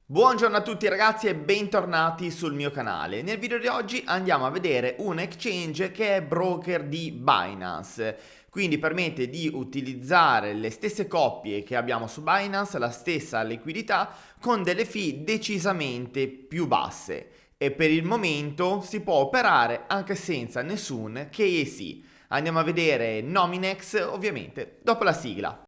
Buongiorno a tutti ragazzi e bentornati sul mio canale. Nel video di oggi andiamo a vedere un exchange che è broker di Binance, quindi permette di utilizzare le stesse coppie che abbiamo su Binance, la stessa liquidità, con delle fee decisamente più basse e per il momento si può operare anche senza nessun KYC. Andiamo a vedere Nominex ovviamente dopo la sigla.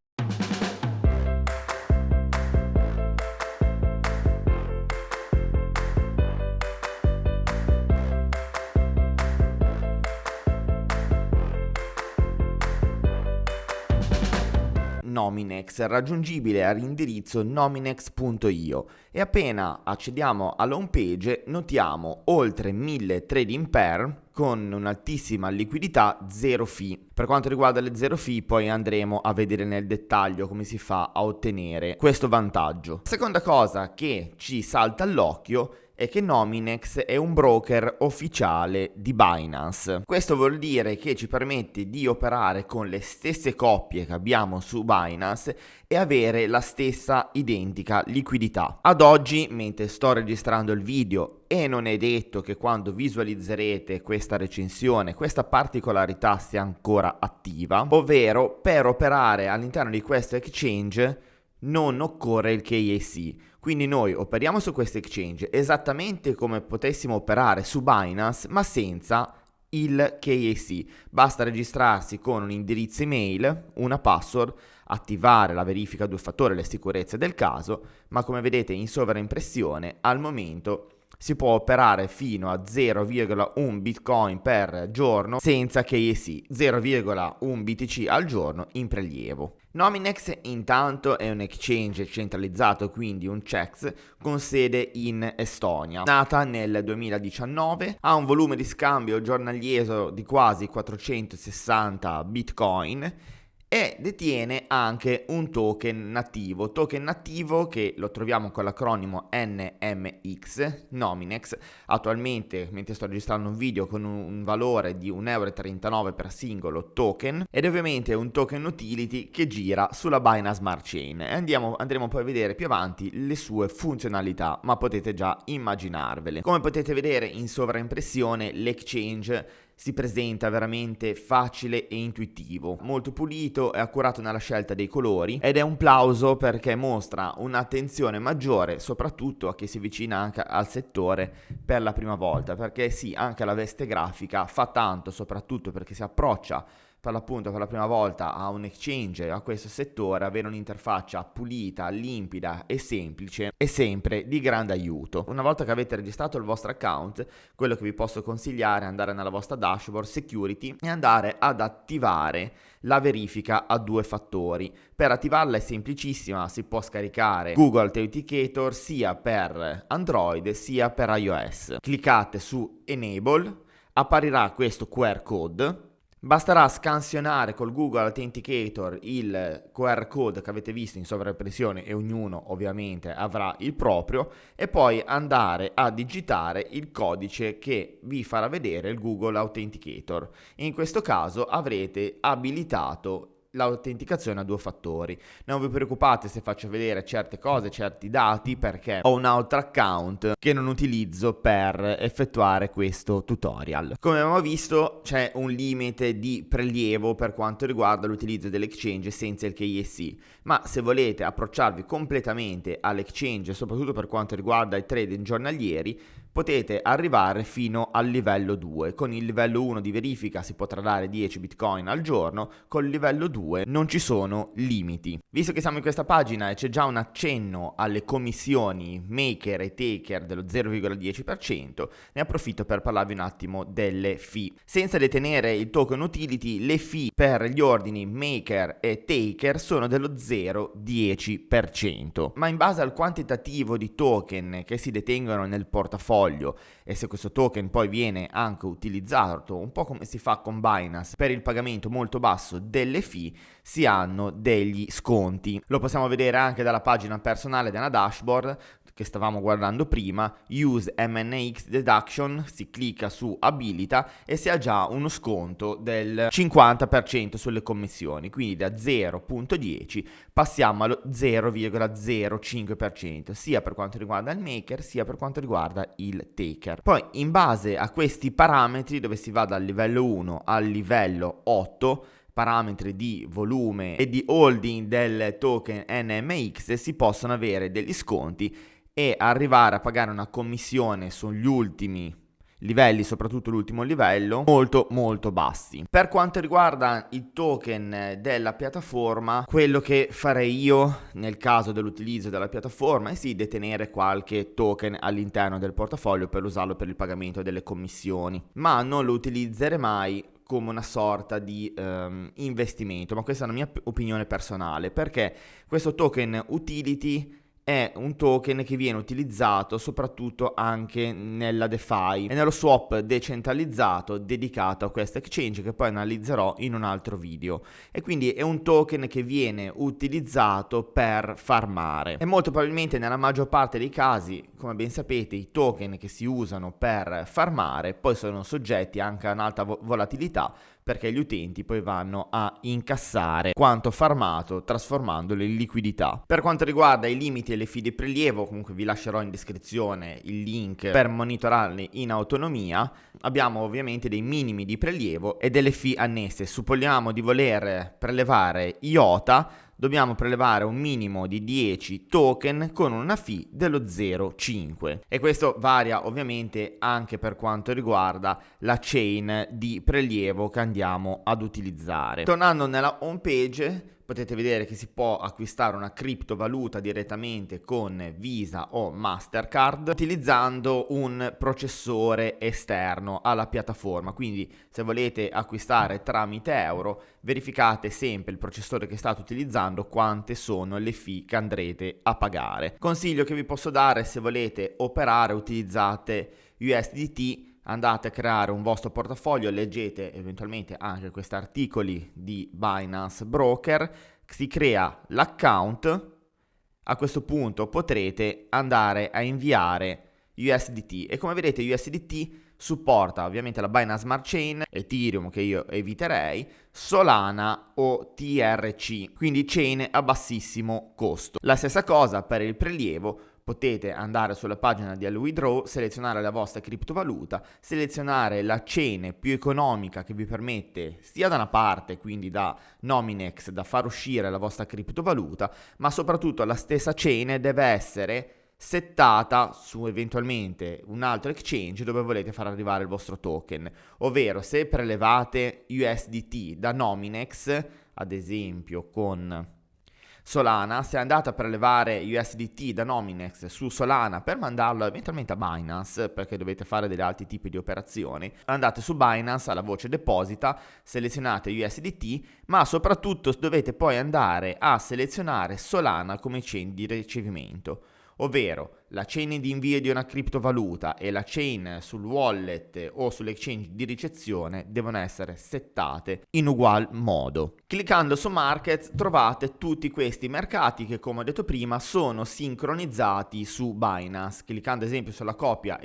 Nominex raggiungibile all'indirizzo nominex.io e appena accediamo alla home page notiamo oltre 1000 trading pair con un'altissima liquidità, zero fee. Per quanto riguarda le zero fee poi andremo a vedere nel dettaglio come si fa a ottenere questo vantaggio. Seconda cosa che ci salta all'occhio è che Nominex è un broker ufficiale di Binance. Questo vuol dire che ci permette di operare con le stesse coppie che abbiamo su Binance e avere la stessa identica liquidità. Ad oggi, mentre sto registrando il video e non è detto che quando visualizzerete questa recensione questa particolarità sia ancora attiva, ovvero per operare all'interno di questo exchange non occorre il KYC. Quindi noi operiamo su questo exchange esattamente come potessimo operare su Binance, ma senza il KYC. Basta registrarsi con un indirizzo email, una password, attivare la verifica a due fattori, le sicurezze del caso, ma come vedete in sovraimpressione al momento si può operare fino a 0,1 Bitcoin per giorno senza KYC, 0,1 BTC al giorno in prelievo. Nominex intanto è un exchange centralizzato, quindi un CEX con sede in Estonia. Nata nel 2019, ha un volume di scambio giornaliero di quasi 460 Bitcoin e detiene anche un token nativo che lo troviamo con l'acronimo NMX, Nominex, attualmente mentre sto registrando un video con un valore di 1,39 € per singolo token ed ovviamente è un token utility che gira sulla Binance Smart Chain e andremo poi a vedere più avanti le sue funzionalità, ma potete già immaginarvele. Come potete vedere in sovraimpressione l'exchange si presenta veramente facile e intuitivo, molto pulito e accurato nella scelta dei colori ed è un plauso perché mostra un'attenzione maggiore soprattutto a chi si avvicina anche al settore per la prima volta, perché sì, anche la veste grafica fa tanto soprattutto perché si approccia per l'appunto per la prima volta a un exchange, a questo settore. Avere un'interfaccia pulita, limpida e semplice è sempre di grande aiuto. Una volta che avete registrato il vostro account, quello che vi posso consigliare è andare nella vostra dashboard security e andare ad attivare la verifica a due fattori. Per attivarla è semplicissima, si può scaricare Google Authenticator sia per Android sia per iOS. Cliccate su Enable, apparirà questo QR code. Basterà scansionare col Google Authenticator il QR code che avete visto in sovraimpressione e ognuno ovviamente avrà il proprio e poi andare a digitare il codice che vi farà vedere il Google Authenticator. In questo caso avrete abilitato l'autenticazione a due fattori. Non vi preoccupate se faccio vedere certe cose, certi dati, perché ho un altro account che non utilizzo per effettuare questo tutorial. Come abbiamo visto c'è un limite di prelievo per quanto riguarda l'utilizzo dell'exchange senza il KYC, ma se volete approcciarvi completamente all'exchange, soprattutto per quanto riguarda i trading giornalieri, potete arrivare fino al livello 2. Con il livello 1 di verifica si potrà dare 10 bitcoin al giorno, con il livello 2 non ci sono limiti. Visto che siamo in questa pagina e c'è già un accenno alle commissioni maker e taker dello 0,10%, ne approfitto per parlarvi un attimo delle fee. Senza detenere il token utility, le fee per gli ordini maker e taker sono dello 0,10%, ma in base al quantitativo di token che si detengono nel portafoglio e se questo token poi viene anche utilizzato un po' come si fa con Binance per il pagamento molto basso delle fee, si hanno degli sconti. Lo possiamo vedere anche dalla pagina personale della dashboard che stavamo guardando prima, Use MNX Deduction, si clicca su abilita e si ha già uno sconto del 50% sulle commissioni, quindi da 0,10 passiamo allo 0,05%, sia per quanto riguarda il maker sia per quanto riguarda il taker. Poi in base a questi parametri, dove si va dal livello 1 al livello 8, parametri di volume e di holding del token NMX, si possono avere degli sconti e arrivare a pagare una commissione sugli ultimi livelli, soprattutto l'ultimo livello, molto bassi. Per quanto riguarda i token della piattaforma, quello che farei io nel caso dell'utilizzo della piattaforma è sì detenere qualche token all'interno del portafoglio per usarlo per il pagamento delle commissioni, ma non lo utilizzerei mai come una sorta di investimento. Ma questa è una mia opinione personale, perché questo token utility è un token che viene utilizzato soprattutto anche nella DeFi e nello swap decentralizzato dedicato a questa exchange, che poi analizzerò in un altro video, e quindi è un token che viene utilizzato per farmare, e molto probabilmente nella maggior parte dei casi, come ben sapete, i token che si usano per farmare poi sono soggetti anche a un'alta volatilità, perché gli utenti poi vanno a incassare quanto farmato trasformandolo in liquidità. Per quanto riguarda i limiti e le fee di prelievo, comunque vi lascerò in descrizione il link per monitorarli in autonomia. Abbiamo ovviamente dei minimi di prelievo e delle fee annesse. Supponiamo di voler prelevare IOTA, dobbiamo prelevare un minimo di 10 token con una fee dello 0,5, e questo varia ovviamente anche per quanto riguarda la chain di prelievo che andiamo ad utilizzare. Tornando nella home page, potete vedere che si può acquistare una criptovaluta direttamente con Visa o Mastercard utilizzando un processore esterno alla piattaforma. Quindi se volete acquistare tramite euro, verificate sempre il processore che state utilizzando, quante sono le fee che andrete a pagare. Consiglio che vi posso dare: se volete operare, utilizzate USDT. Andate a creare un vostro portafoglio, leggete eventualmente anche questi articoli di Binance Broker, si crea l'account, a questo punto potrete andare a inviare USDT, e come vedete USDT supporta ovviamente la Binance Smart Chain, Ethereum che io eviterei, Solana o TRC, quindi chain a bassissimo costo. La stessa cosa per il prelievo. Potete andare sulla pagina di AllWithdraw, selezionare la vostra criptovaluta, selezionare la chain più economica che vi permette sia da una parte, quindi da Nominex, da far uscire la vostra criptovaluta, ma soprattutto la stessa chain deve essere settata su eventualmente un altro exchange dove volete far arrivare il vostro token. Ovvero, se prelevate USDT da Nominex, ad esempio con Solana, se andate a prelevare USDT da Nominex su Solana per mandarlo eventualmente a Binance, perché dovete fare degli altri tipi di operazioni, andate su Binance alla voce deposita, selezionate USDT, ma soprattutto dovete poi andare a selezionare Solana come chain di ricevimento. Ovvero la chain di invio di una criptovaluta e la chain sul wallet o sull'exchange di ricezione devono essere settate in ugual modo. Cliccando su Markets trovate tutti questi mercati che, come ho detto prima, sono sincronizzati su Binance. Cliccando ad esempio sulla coppia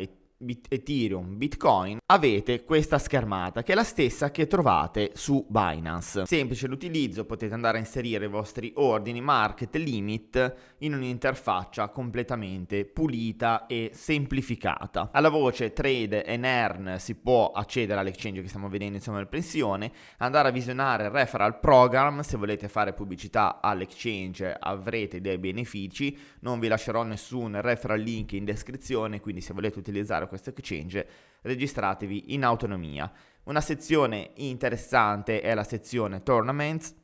Ethereum, Bitcoin, avete questa schermata che è la stessa che trovate su Binance. Semplice l'utilizzo, potete andare a inserire i vostri ordini, market limit in un'interfaccia completamente pulita e semplificata. Alla voce Trade and Earn si può accedere all'exchange che stiamo vedendo insieme alla pensione, andare a visionare il referral program. Se volete fare pubblicità all'exchange avrete dei benefici, non vi lascerò nessun referral link in descrizione, quindi se volete utilizzare questo exchange registratevi in autonomia. Una sezione interessante è la sezione Tournaments,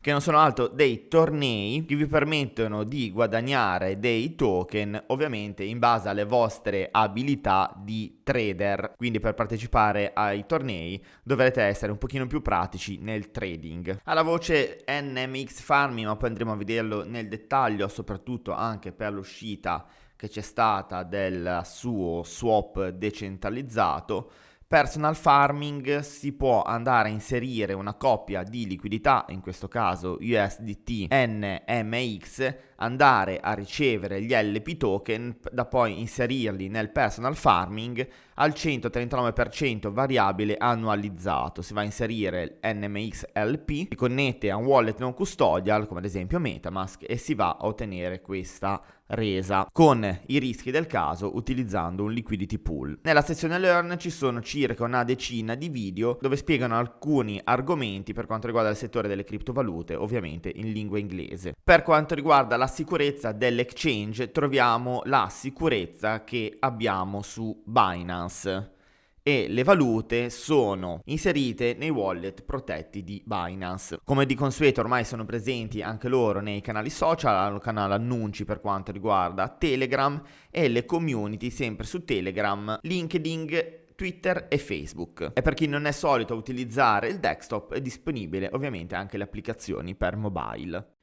che non sono altro dei tornei che vi permettono di guadagnare dei token, ovviamente in base alle vostre abilità di trader. Quindi per partecipare ai tornei dovrete essere un pochino più pratici nel trading. Alla voce NMX Farming, ma poi andremo a vederlo nel dettaglio, soprattutto anche per l'uscita che c'è stata del suo swap decentralizzato. Personal Farming, si può andare a inserire una coppia di liquidità, in questo caso USDT NMX, andare a ricevere gli LP token da poi inserirli nel personal farming al 139% variabile annualizzato. Si va a inserire NMX LP, si connette a un wallet non custodial come ad esempio MetaMask e si va a ottenere questa resa con i rischi del caso utilizzando un liquidity pool. Nella sezione Learn ci sono circa una decina di video dove spiegano alcuni argomenti per quanto riguarda il settore delle criptovalute, ovviamente in lingua inglese. Per quanto riguarda la sicurezza dell'exchange troviamo la sicurezza che abbiamo su Binance e le valute sono inserite nei wallet protetti di Binance. Come di consueto ormai sono presenti anche loro nei canali social, hanno il canale annunci per quanto riguarda Telegram e le community sempre su Telegram, LinkedIn, Twitter e Facebook. E per chi non è solito utilizzare il desktop è disponibile ovviamente anche le applicazioni per mobile.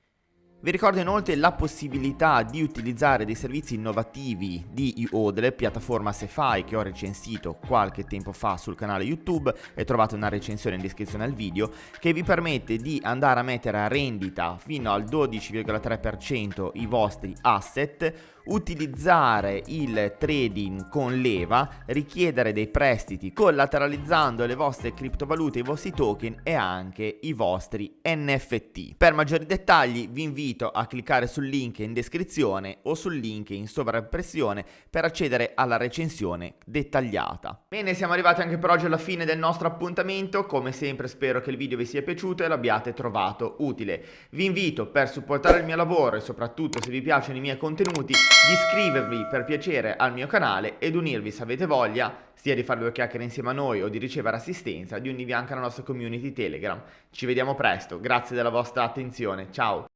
Vi ricordo inoltre la possibilità di utilizzare dei servizi innovativi di IODLE, piattaforma SeFi che ho recensito qualche tempo fa sul canale YouTube e trovate una recensione in descrizione al video, che vi permette di andare a mettere a rendita fino al 12,3% i vostri asset, utilizzare il trading con leva, richiedere dei prestiti collateralizzando le vostre criptovalute, i vostri token e anche i vostri NFT. Per maggiori dettagli vi invito a cliccare sul link in descrizione o sul link in sovraimpressione per accedere alla recensione dettagliata. Bene, siamo arrivati anche per oggi alla fine del nostro appuntamento. Come sempre spero che il video vi sia piaciuto e l'abbiate trovato utile. Vi invito, per supportare il mio lavoro e soprattutto se vi piacciono i miei contenuti, di iscrivervi per piacere al mio canale ed unirvi se avete voglia, sia di fare due chiacchiere insieme a noi o di ricevere assistenza, di unirvi anche alla nostra community Telegram. Ci vediamo presto, grazie della vostra attenzione, ciao!